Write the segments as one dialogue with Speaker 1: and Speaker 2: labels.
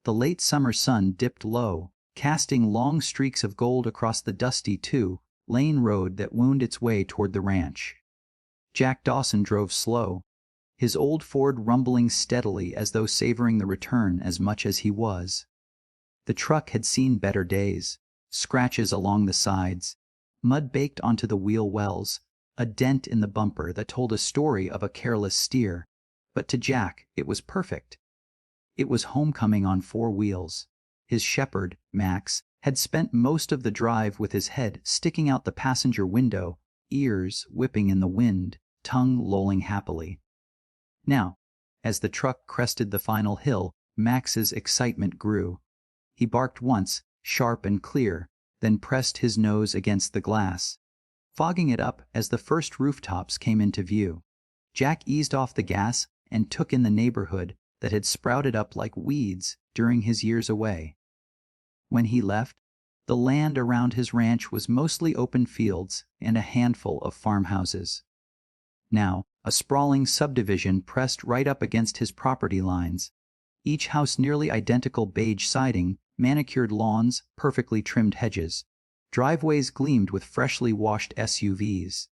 Speaker 1: The late summer sun dipped low, casting long streaks of gold across the dusty two-lane road that wound its way toward the ranch. Jack Dawson drove slow, his old Ford rumbling steadily as though savoring the return as much as he was. The truck had seen better days: scratches along the sides, mud baked onto the wheel wells, a dent in the bumper that told a story of a careless steer, but to Jack it was perfect. It was homecoming on four wheels. His shepherd, Max, had spent most of the drive with his head sticking out the passenger window, ears whipping in the wind, tongue lolling happily. Now, as the truck crested the final hill, Max's excitement grew. He barked once, sharp and clear, then pressed his nose against the glass, fogging it up as the first rooftops came into view. Jack eased off the gas and took in the neighborhood that had sprouted up like weeds during his years away. When he left, the land around his ranch was mostly open fields and a handful of farmhouses. Now, a sprawling subdivision pressed right up against his property lines, each house nearly identical beige siding, manicured lawns, perfectly trimmed hedges. Driveways gleamed with freshly washed SUVs.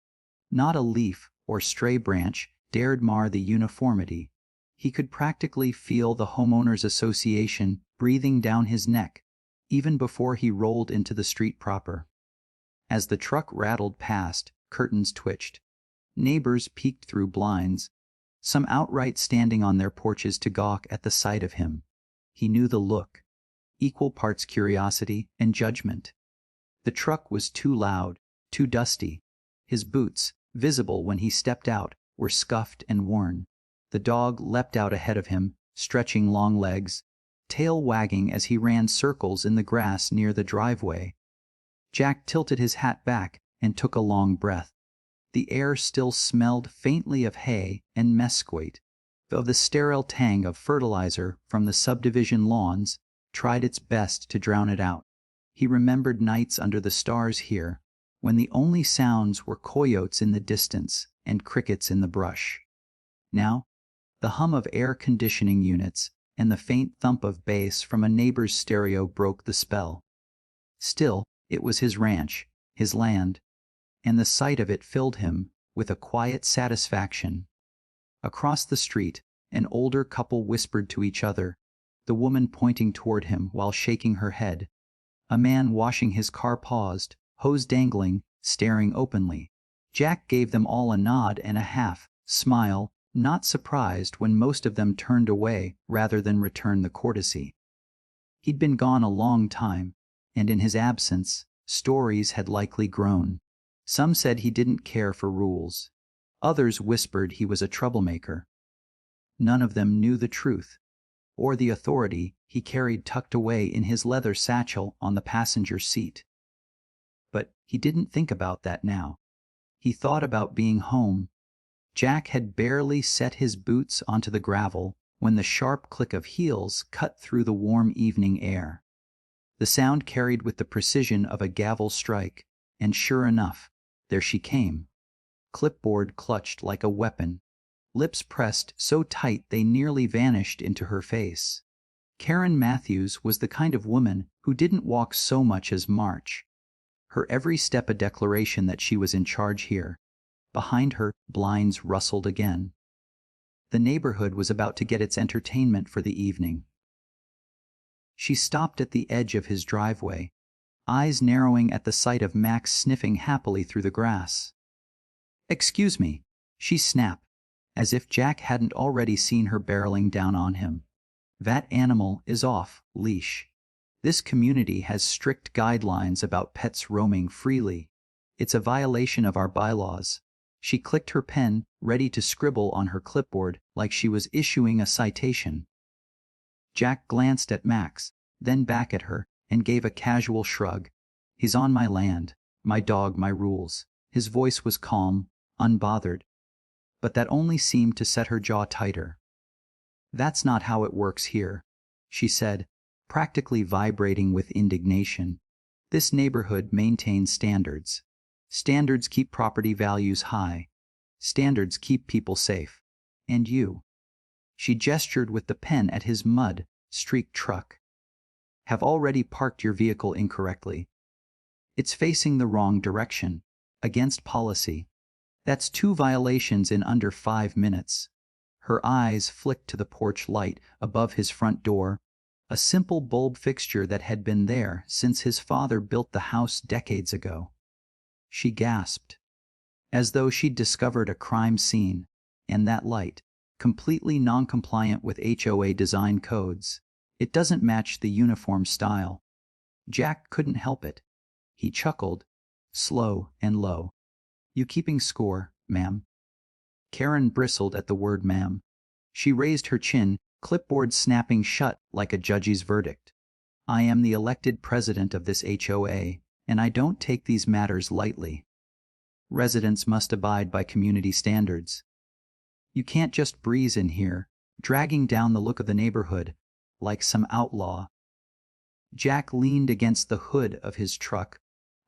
Speaker 1: Not a leaf or stray branch dared mar the uniformity. He could practically feel the homeowners association breathing down his neck, even before he rolled into the street proper. As the truck rattled past, curtains twitched. Neighbors peeked through blinds, some outright standing on their porches to gawk at the sight of him. He knew the look, equal parts curiosity and judgment. The truck was too loud, too dusty. His boots, visible when he stepped out, were scuffed and worn. The dog leapt out ahead of him, stretching long legs, tail wagging as he ran circles in the grass near the driveway. Jack tilted his hat back and took a long breath. The air still smelled faintly of hay and mesquite, though the sterile tang of fertilizer from the subdivision lawns tried its best to drown it out. He remembered nights under the stars here, when the only sounds were coyotes in the distance and crickets in the brush. Now, the hum of air conditioning units and the faint thump of bass from a neighbor's stereo broke the spell. Still, it was his ranch, his land, and the sight of it filled him with a quiet satisfaction. Across the street, an older couple whispered to each other, the woman pointing toward him while shaking her head. A man washing his car paused, hose dangling, staring openly. Jack gave them all a nod and a half smile, not surprised when most of them turned away rather than return the courtesy. He'd been gone a long time, and in his absence, stories had likely grown. Some said he didn't care for rules. Others whispered he was a troublemaker. None of them knew the truth, or the authority he carried tucked away in his leather satchel on the passenger seat. But he didn't think about that now. He thought about being home. Jack had barely set his boots onto the gravel when the sharp click of heels cut through the warm evening air. The sound carried with the precision of a gavel strike, and sure enough, there she came. Clipboard clutched like a weapon, lips pressed so tight they nearly vanished into her face. Karen Matthews was the kind of woman who didn't walk so much as march. Her every step a declaration that she was in charge here. Behind her, blinds rustled again. The neighborhood was about to get its entertainment for the evening. She stopped at the edge of his driveway, eyes narrowing at the sight of Max sniffing happily through the grass. "Excuse me," she snapped, as if Jack hadn't already seen her barreling down on him. "That animal is off leash. This community has strict guidelines about pets roaming freely. It's a violation of our bylaws." She clicked her pen, ready to scribble on her clipboard like she was issuing a citation. Jack glanced at Max, then back at her, and gave a casual shrug. "He's on my land, my dog, my rules." His voice was calm, unbothered, but that only seemed to set her jaw tighter. "That's not how it works here," she said, practically vibrating with indignation. "This neighborhood maintains standards. Standards keep property values high. Standards keep people safe. And you." She gestured with the pen at his mud, streaked truck. Have already parked your vehicle incorrectly. It's facing the wrong direction. Against policy. That's 2 violations in under 5 minutes. Her eyes flicked to the porch light above his front door, a simple bulb fixture that had been there since his father built the house decades ago. She gasped, as though she'd discovered a crime scene, and that light, completely non-compliant with HOA design codes. It doesn't match the uniform style. Jack couldn't help it. He chuckled, slow and low. You keeping score, ma'am? Karen bristled at the word ma'am. She raised her chin, clipboard snapping shut like a judge's verdict. I am the elected president of this HOA, and I don't take these matters lightly. Residents must abide by community standards. You can't just breeze in here, dragging down the look of the neighborhood, like some outlaw. Jack leaned against the hood of his truck,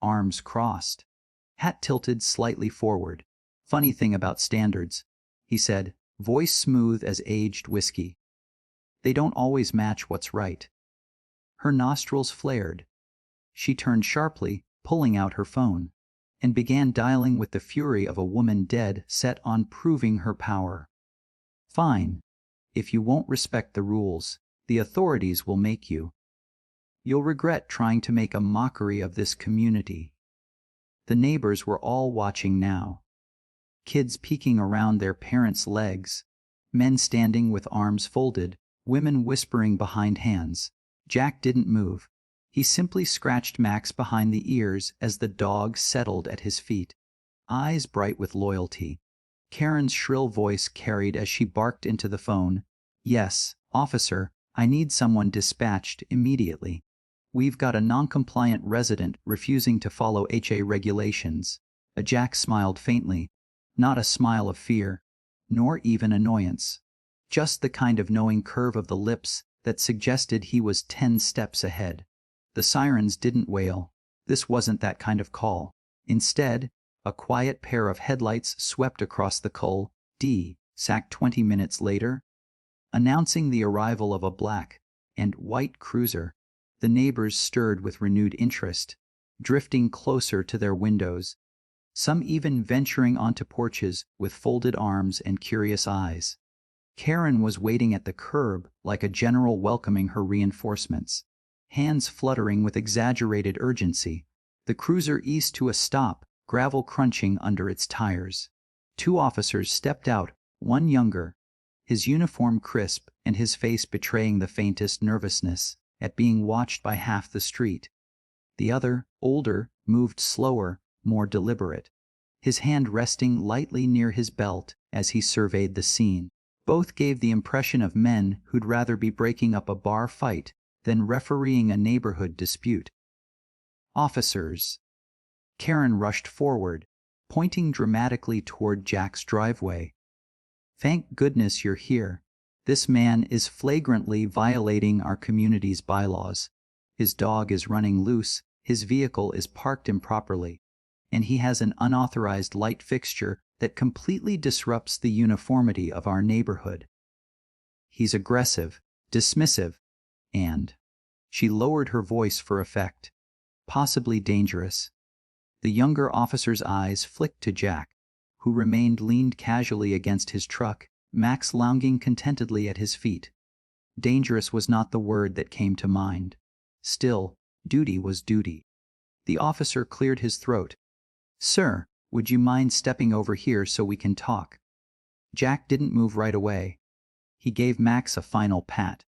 Speaker 1: arms crossed, hat tilted slightly forward. Funny thing about standards, he said, voice smooth as aged whiskey. They don't always match what's right. Her nostrils flared. She turned sharply, pulling out her phone, and began dialing with the fury of a woman dead set on proving her power. Fine. If you won't respect the rules, the authorities will make you. You'll regret trying to make a mockery of this community. The neighbors were all watching now. Kids peeking around their parents' legs, men standing with arms folded, women whispering behind hands. Jack didn't move. He simply scratched Max behind the ears as the dog settled at his feet, eyes bright with loyalty. Karen's shrill voice carried as she barked into the phone. Yes, officer, I need someone dispatched immediately. We've got a non-compliant resident refusing to follow HA regulations. Jack smiled faintly, not a smile of fear, nor even annoyance. Just the kind of knowing curve of the lips that suggested he was 10 steps ahead. The sirens didn't wail. This wasn't that kind of call. Instead, a quiet pair of headlights swept across the cul-de-sac 20 minutes later, announcing the arrival of a black and white cruiser. The neighbors stirred with renewed interest, drifting closer to their windows, some even venturing onto porches with folded arms and curious eyes. Karen was waiting at the curb like a general welcoming her reinforcements, hands fluttering with exaggerated urgency. The cruiser eased to a stop, gravel crunching under its tires. 2 officers stepped out, one younger, his uniform crisp and his face betraying the faintest nervousness at being watched by half the street. The other, older, moved slower, more deliberate, his hand resting lightly near his belt as he surveyed the scene. Both gave the impression of men who'd rather be breaking up a bar fight than refereeing a neighborhood dispute. Officers. Karen rushed forward, pointing dramatically toward Jack's driveway. Thank goodness you're here. This man is flagrantly violating our community's bylaws. His dog is running loose, his vehicle is parked improperly, and he has an unauthorized light fixture that completely disrupts the uniformity of our neighborhood. He's aggressive, dismissive, and she lowered her voice for effect, possibly dangerous. The younger officer's eyes flicked to Jack, who remained leaned casually against his truck, Max lounging contentedly at his feet. Dangerous was not the word that came to mind. Still, duty was duty. The officer cleared his throat. Sir, would you mind stepping over here so we can talk? Jack didn't move right away. He gave Max a final pat,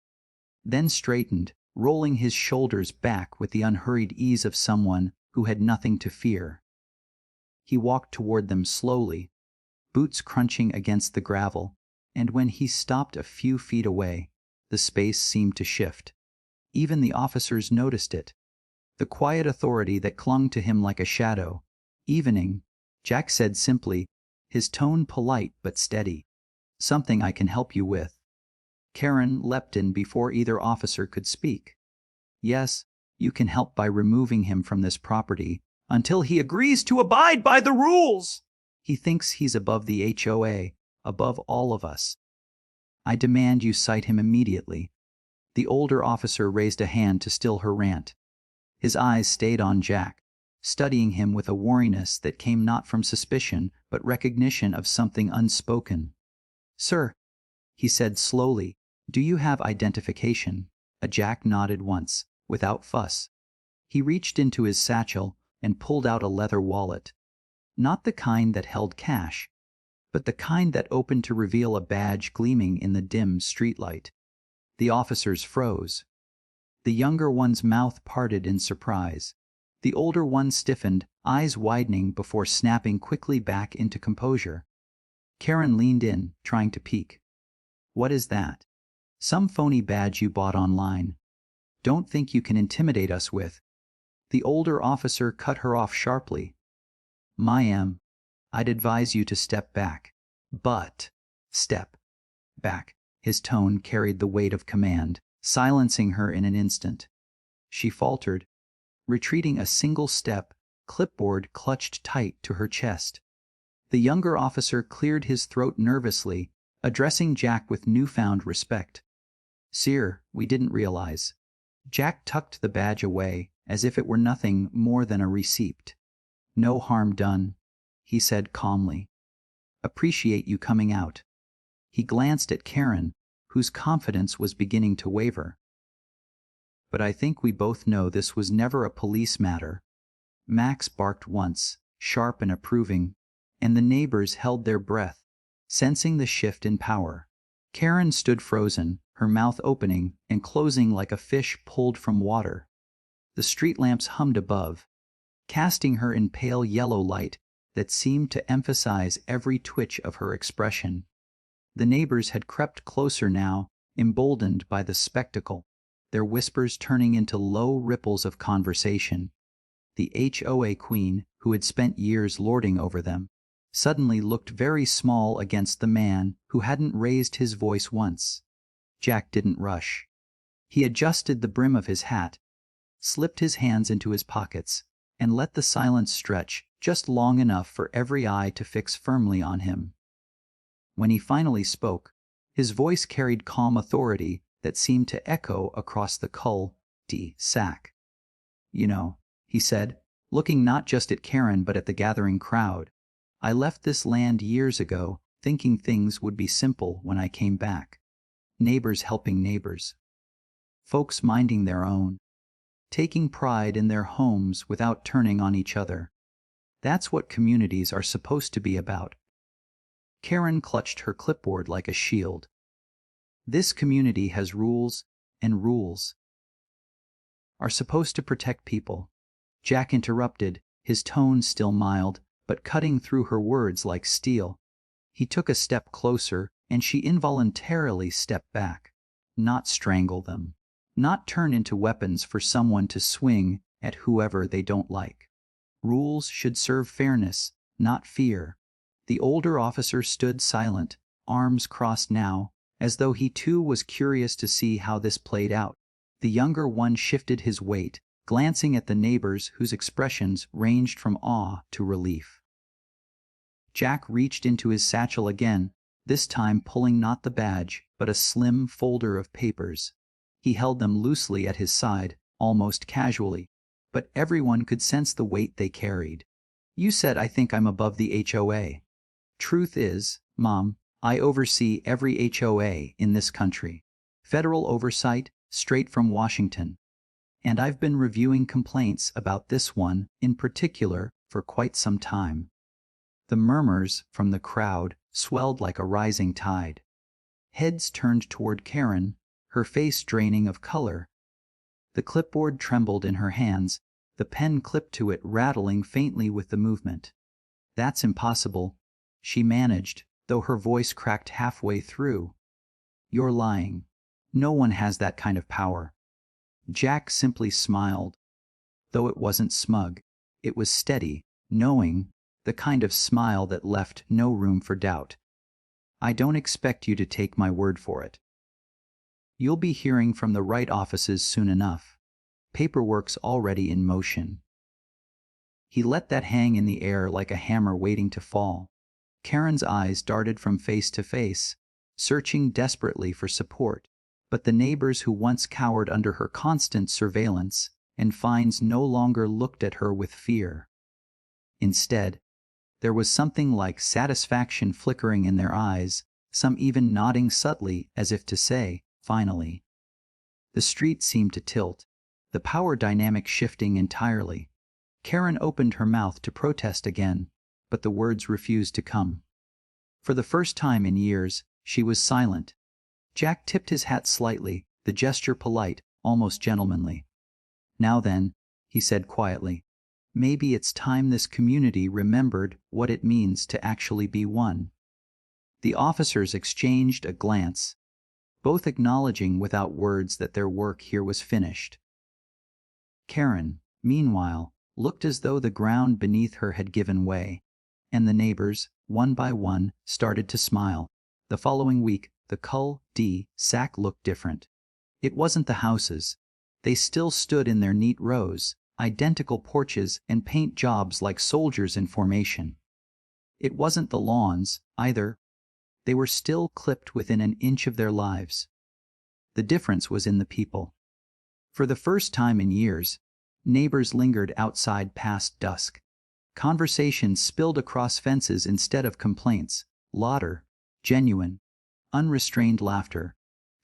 Speaker 1: then straightened, rolling his shoulders back with the unhurried ease of someone who had nothing to fear. He walked toward them slowly, boots crunching against the gravel, and when he stopped a few feet away, the space seemed to shift. Even the officers noticed it. The quiet authority that clung to him like a shadow. Evening, Jack said simply, his tone polite but steady. Something I can help you with. Karen leapt in before either officer could speak. Yes, you can help by removing him from this property until he agrees to abide by the rules. He thinks he's above the HOA, above all of us. I demand you cite him immediately. The older officer raised a hand to still her rant. His eyes stayed on Jack, studying him with a wariness that came not from suspicion but recognition of something unspoken. "Sir," he said slowly, "do you have identification?" Jack nodded once, without fuss. He reached into his satchel and pulled out a leather wallet. Not the kind that held cash, but the kind that opened to reveal a badge gleaming in the dim streetlight. The officers froze. The younger one's mouth parted in surprise. The older one stiffened, eyes widening before snapping quickly back into composure. Karen leaned in, trying to peek. "What is that?" "Some phony badge you bought online. Don't think you can intimidate us with." The older officer cut her off sharply. "Ma'am, I'd advise you to step back." "But..." "Step back." His tone carried the weight of command, silencing her in an instant. She faltered, retreating a single step, clipboard clutched tight to her chest. The younger officer cleared his throat nervously, addressing Jack with newfound respect. "Sir, we didn't realize." Jack tucked the badge away, as if it were nothing more than a receipt. "No harm done," he said calmly. "Appreciate you coming out." He glanced at Karen, whose confidence was beginning to waver. "But I think we both know this was never a police matter." Max barked once, sharp and approving, and the neighbors held their breath, sensing the shift in power. Karen stood frozen, her mouth opening and closing like a fish pulled from water. The street lamps hummed above, casting her in pale yellow light that seemed to emphasize every twitch of her expression. The neighbors had crept closer now, emboldened by the spectacle, their whispers turning into low ripples of conversation. The HOA queen, who had spent years lording over them, suddenly looked very small against the man who hadn't raised his voice once. Jack didn't rush. He adjusted the brim of his hat, slipped his hands into his pockets, and let the silence stretch just long enough for every eye to fix firmly on him. When he finally spoke, his voice carried calm authority that seemed to echo across the cul-de-sac. "You know," he said, looking not just at Karen but at the gathering crowd, "I left this land years ago, thinking things would be simple when I came back. Neighbors helping neighbors. Folks minding their own. Taking pride in their homes without turning on each other. That's what communities are supposed to be about." Karen clutched her clipboard like a shield. "This community has rules, and rules are supposed to protect people." Jack interrupted, his tone still mild, but cutting through her words like steel. He took a step closer, and she involuntarily stepped back. "Not strangle them. Not turn into weapons for someone to swing at whoever they don't like. Rules should serve fairness, not fear." The older officer stood silent, arms crossed now, as though he too was curious to see how this played out. The younger one shifted his weight, glancing at the neighbors whose expressions ranged from awe to relief. Jack reached into his satchel again, this time pulling not the badge, but a slim folder of papers. He held them loosely at his side, almost casually, but everyone could sense the weight they carried. "You said I think I'm above the HOA. Truth is, Mom, I oversee every HOA in this country. Federal oversight, straight from Washington. And I've been reviewing complaints about this one in particular for quite some time." The murmurs from the crowd swelled like a rising tide. Heads turned toward Karen, her face draining of color. The clipboard trembled in her hands, the pen clipped to it rattling faintly with the movement. "That's impossible," she managed, though her voice cracked halfway through. "You're lying. No one has that kind of power." Jack simply smiled, though it wasn't smug. It was steady, knowing, the kind of smile that left no room for doubt. "I don't expect you to take my word for it. You'll be hearing from the right offices soon enough. Paperwork's already in motion." He let that hang in the air like a hammer waiting to fall. Karen's eyes darted from face to face, searching desperately for support, but the neighbors who once cowered under her constant surveillance and fines no longer looked at her with fear. Instead, there was something like satisfaction flickering in their eyes, some even nodding subtly as if to say, finally. The street seemed to tilt, the power dynamic shifting entirely. Karen opened her mouth to protest again, but the words refused to come. For the first time in years, she was silent. Jack tipped his hat slightly, the gesture polite, almost gentlemanly. "Now then," he said quietly, "maybe it's time this community remembered what it means to actually be one." The officers exchanged a glance, both acknowledging without words that their work here was finished. Karen, meanwhile, looked as though the ground beneath her had given way, and the neighbors, one by one, started to smile. The following week, the cul-de-sac looked different. It wasn't the houses. They still stood in their neat rows, identical porches and paint jobs like soldiers in formation. It wasn't the lawns, either. They were still clipped within an inch of their lives. The difference was in the people. For the first time in years, neighbors lingered outside past dusk. Conversations spilled across fences instead of complaints. Laughter, genuine, unrestrained laughter,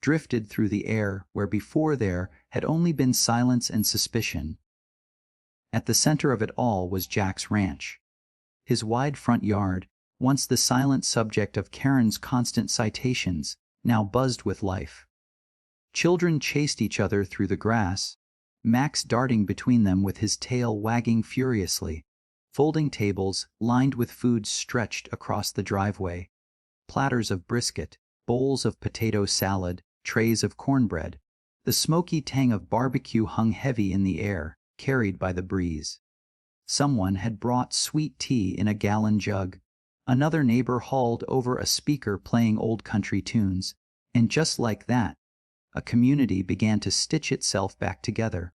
Speaker 1: drifted through the air where before there had only been silence and suspicion. At the center of it all was Jack's ranch. His wide front yard, once the silent subject of Karen's constant citations, now buzzed with life. Children chased each other through the grass, Max darting between them with his tail wagging furiously. Folding tables lined with food stretched across the driveway. Platters of brisket, bowls of potato salad, trays of cornbread. The smoky tang of barbecue hung heavy in the air, carried by the breeze. Someone had brought sweet tea in a gallon jug. Another neighbor hauled over a speaker playing old country tunes. And just like that, a community began to stitch itself back together.